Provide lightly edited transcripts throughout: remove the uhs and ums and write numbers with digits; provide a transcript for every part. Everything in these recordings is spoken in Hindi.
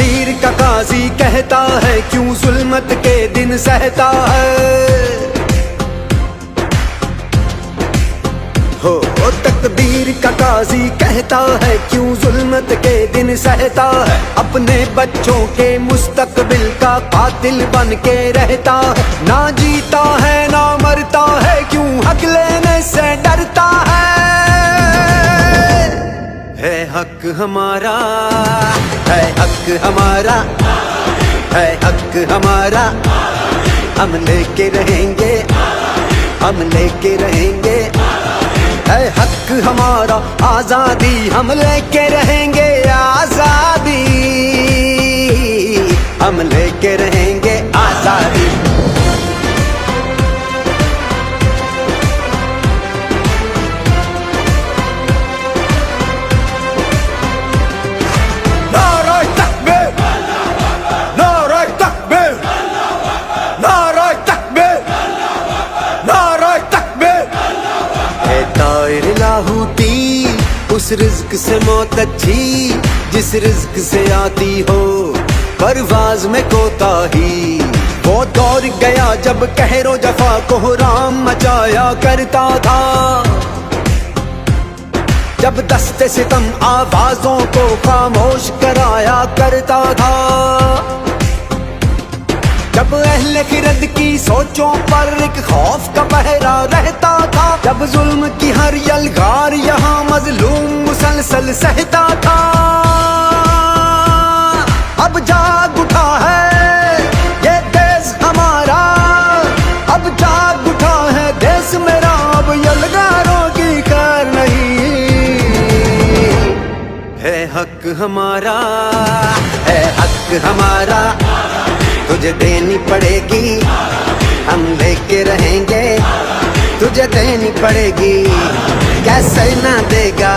तकदीर का काजी कहता है क्यों जुल्मत के दिन सहता है। हो तकदीर का काजी कहता है क्यों जुल्मत के दिन सहता है। अपने बच्चों के मुस्तकबिल का कातिल बन के रहता है। ना जीता है ना मरता है क्यों हक लेने से डरता है हक हमारा, है हक हमारा, है हक हमारा। हम लेके रहेंगे, हम लेके रहेंगे। है हक हमारा आजादी, हम लेके रहेंगे आजादी। हम लेके रहेंगे आजादी। उस रिज़्क से मौत अच्छी जिस रिज़्क से आती हो परवाज़ में कोताही। वो दौर गया जब कहरो जफा को राम मचाया करता था। जब दस्ते सितम आवाज़ों को खामोश कराया करता था। जब अहले खिरद की सोचों पर एक खौफ का पहरा रहता था। जब जुल्म की हर यलगार यहाँ मजलूम मुसलसल सहता था। अब जाग उठा है ये देश हमारा, अब जाग उठा है देश मेरा। अब यलगारों की खैर नहीं, है हक हमारा, है हक हमारा। तुझे देनी पड़ेगी, हम लेके रहेंगे। तुझे देनी पड़ेगी, कैसे ना देगा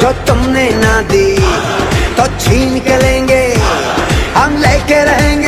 जो तुमने ना दी तो छीन के लेंगे। हम लेके रहेंगे।